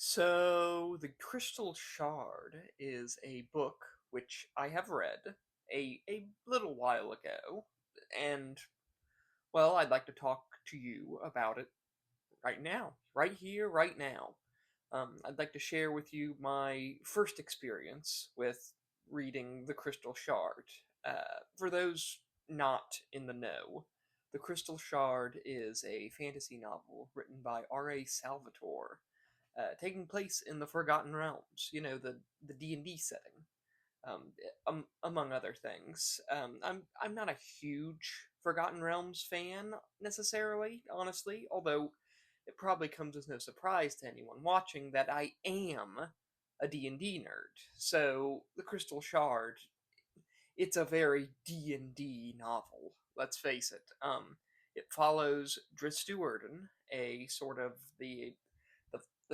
So, The Crystal Shard is a book which I have read a little while ago, and, well, I'd like to talk to you about it right now, right here, right now. I'd like to share with you my first experience with reading The Crystal Shard. For those not in the know, The Crystal Shard is a fantasy novel written by R.A. Salvatore, taking place in the Forgotten Realms. The D&D setting, among other things. I'm not a huge Forgotten Realms fan necessarily, honestly, although it probably comes as no surprise to anyone watching that I am a D&D nerd. So, The Crystal Shard, it's a very D&D novel, let's face it. It follows Drizzt Do-Urden, a sort of the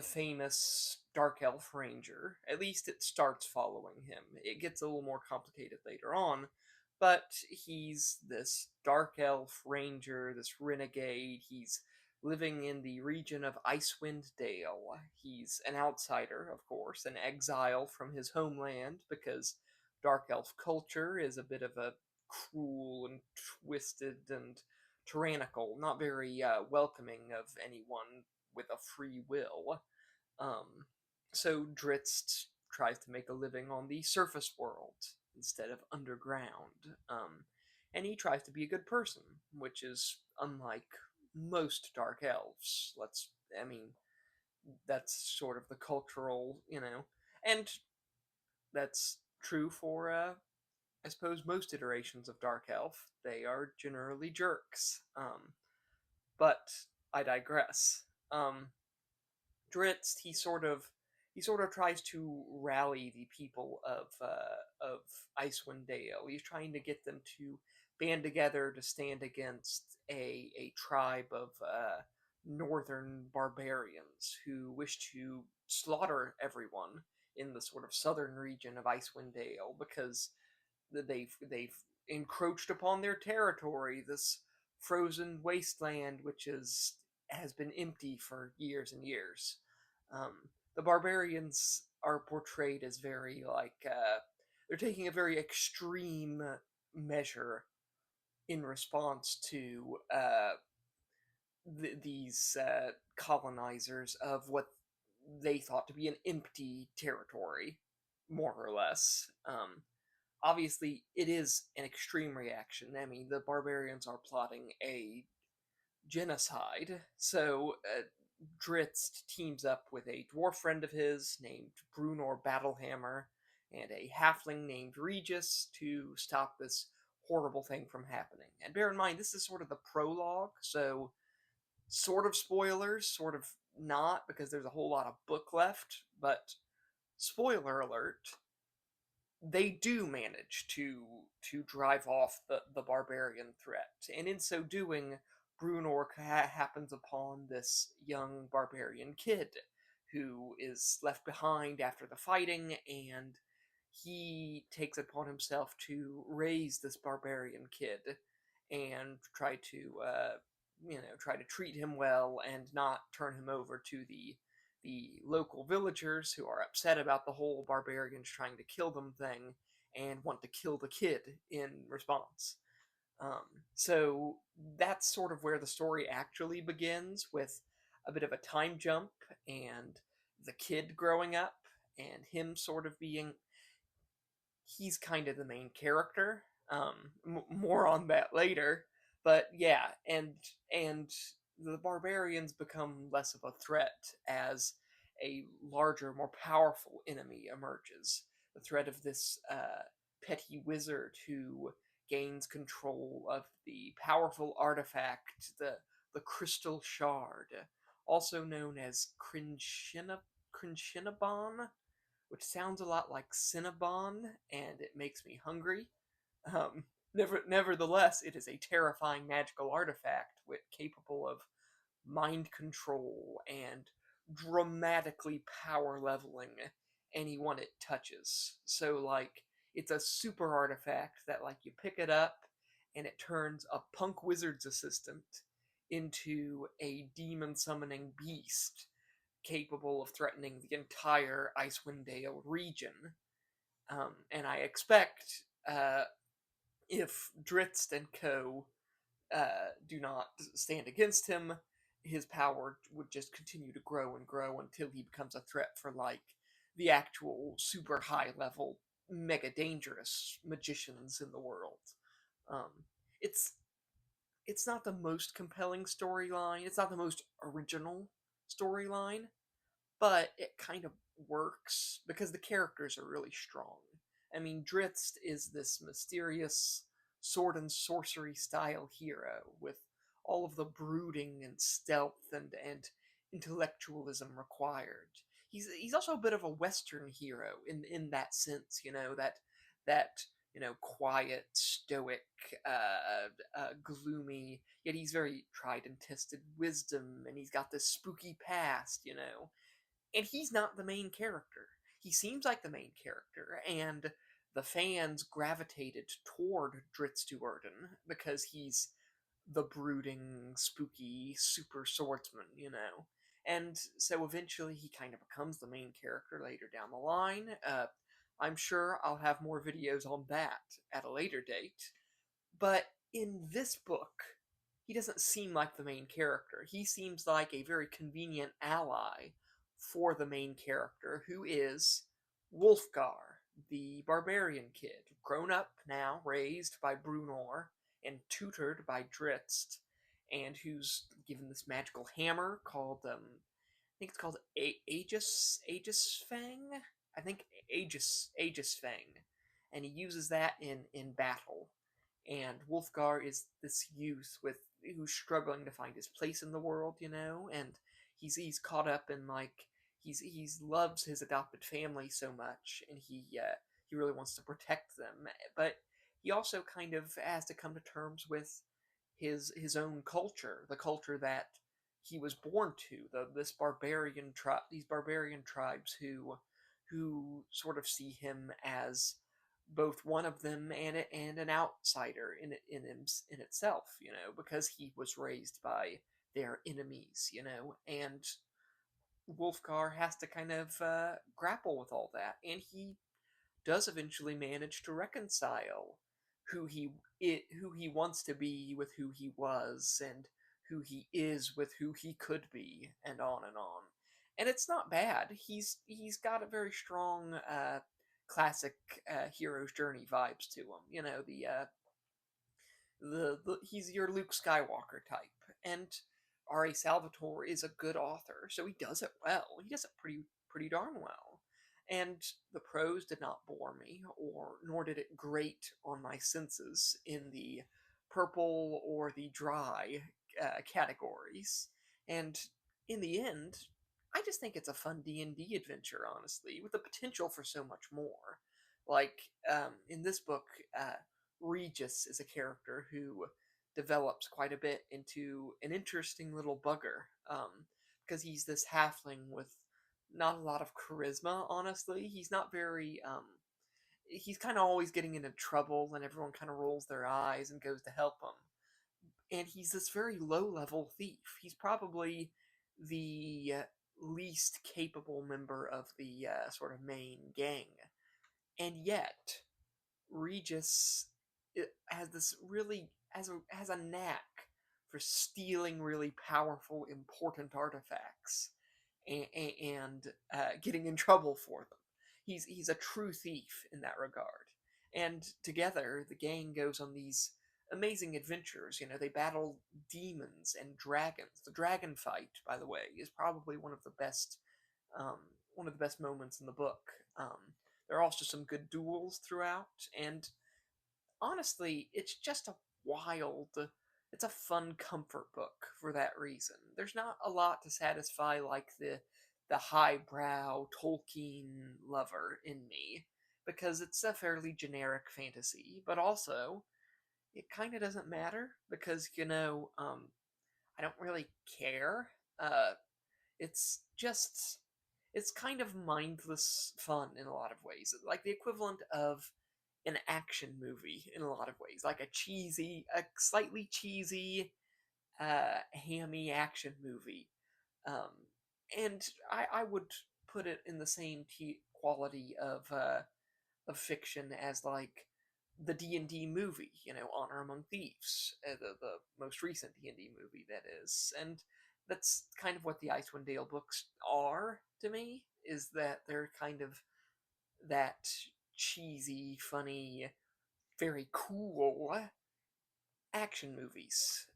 famous dark elf ranger. At least it starts following him. It gets a little more complicated later on, but he's this dark elf ranger, this renegade. He's living in the region of Icewind Dale. He's an outsider, of course, an exile from his homeland because dark elf culture is a bit of a cruel and twisted and tyrannical, not very welcoming of anyone with a free will. Um, so Drizzt tries to make a living on the surface world instead of underground. And he tries to be a good person, which is unlike most dark elves. I mean, that's sort of the cultural, and that's true for, I suppose, most iterations of dark elf. They are generally jerks. But I digress. Drizzt, he sort of tries to rally the people of Icewind Dale. He's trying to get them to band together to stand against a tribe of northern barbarians who wish to slaughter everyone in the sort of southern region of Icewind Dale because they've encroached upon their territory, this frozen wasteland which has been empty for years and years. The barbarians are portrayed as very they're taking a very extreme measure in response to these colonizers of what they thought to be an empty territory, more or less. Obviously, it is an extreme reaction. I mean, the barbarians are plotting a genocide. So Drizzt teams up with a dwarf friend of his named Brunor Battlehammer and a halfling named Regis to stop this horrible thing from happening. And bear in mind, this is sort of the prologue, so sort of spoilers, sort of not, because there's a whole lot of book left, but spoiler alert, they do manage to drive off the barbarian threat, and in so doing, Brunor happens upon this young barbarian kid who is left behind after the fighting, and he takes it upon himself to raise this barbarian kid and try to treat him well and not turn him over to the local villagers who are upset about the whole barbarians trying to kill them thing and want to kill the kid in response. So that's sort of where the story actually begins, with a bit of a time jump and the kid growing up and him sort of being, he's kind of the main character. More on that later, but yeah, and the barbarians become less of a threat as a larger, more powerful enemy emerges. The threat of this petty wizard who gains control of the powerful artifact, the Crystal Shard, also known as Crinchinaban, which sounds a lot like Cinnabon, and it makes me hungry. Nevertheless, it is a terrifying magical artifact capable of mind control and dramatically power leveling anyone it touches. So, like, it's a super artifact that, like, you pick it up and it turns a punk wizard's assistant into a demon summoning beast capable of threatening the entire Icewind Dale region. And I expect if Drizzt and co. Do not stand against him, his power would just continue to grow and grow until he becomes a threat for, like, the actual super high level, mega dangerous magicians in the world. Um, it's it's not the most compelling storyline. It's not the most original storyline, but it kind of works because the characters are really strong. I mean, Drizzt is this mysterious sword and sorcery style hero with all of the brooding and stealth and intellectualism required. He's also a bit of a Western hero in that sense, that quiet, stoic, gloomy. Yet he's very tried and tested wisdom, and he's got this spooky past. And he's not the main character. He seems like the main character, and the fans gravitated toward Drizzt Do-Urden because he's the brooding, spooky, super swordsman. And so eventually he kind of becomes the main character later down the line. I'm sure I'll have more videos on that at a later date. But in this book, he doesn't seem like the main character. He seems like a very convenient ally for the main character, who is Wolfgar, the barbarian kid, grown up now, raised by Brunor, and tutored by Drizzt, and who's given this magical hammer called, I think it's called Aegis Fang? I think Aegis Fang. And he uses that in battle. And Wolfgar is this youth who's struggling to find his place in the world, and he's caught up in, like, he's loves his adopted family so much, and he really wants to protect them, but he also kind of has to come to terms with his own culture, the culture that he was born to, these barbarian tribes who sort of see him as both one of them and an outsider in itself, because he was raised by their enemies, and Wolfgar has to kind of grapple with all that, and he does eventually manage to reconcile who he wants to be with who he was, and who he is with who he could be, and on and on. And it's not bad. He's got a very strong classic hero's journey vibes to him. The he's your Luke Skywalker type, and R.A. Salvatore is a good author, so he does it well. He does it pretty darn well. And the prose did not bore me, or nor did it grate on my senses in the purple or the dry categories. And in the end, I just think it's a fun D&D adventure, honestly, with the potential for so much more. Like, in this book, Regis is a character who develops quite a bit into an interesting little bugger, because he's this halfling with not a lot of charisma, honestly. He's not very, he's kind of always getting into trouble, and everyone kind of rolls their eyes and goes to help him. And he's this very low level thief. He's probably the least capable member of the sort of main gang. And yet, Regis has this really has a knack for stealing really powerful, important artifacts and getting in trouble for them. He's a true thief in that regard. And together, the gang goes on these amazing adventures. They battle demons and dragons. The dragon fight, by the way, is probably um, one of the best moments in the book. There are also some good duels throughout, and honestly, it's just a wild, it's a fun comfort book for that reason. There's not a lot to satisfy, like, the highbrow Tolkien lover in me, because it's a fairly generic fantasy, but also it kind of doesn't matter because I don't really care. It's just it's kind of mindless fun in a lot of ways, like the equivalent of an action movie in a lot of ways, like a slightly cheesy, hammy action movie. Um, and I would put it in the same quality of fiction as like the D&D movie, Honor Among Thieves, the most recent D&D movie that is. And that's kind of what the Icewind Dale books are to me, is that they're kind of that cheesy, funny, very cool action movies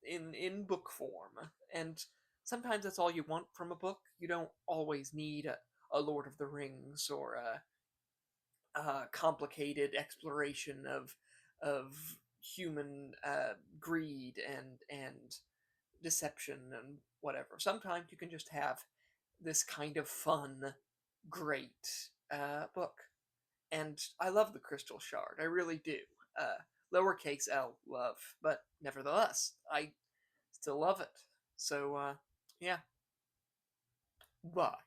in book form. And sometimes that's all you want from a book. You don't always need a Lord of the Rings or a complicated exploration of human greed and deception and whatever. Sometimes you can just have this kind of fun, great book. And I love the Crystal Shard. I really do. Lowercase L, love, but nevertheless, I still love it. So, yeah. But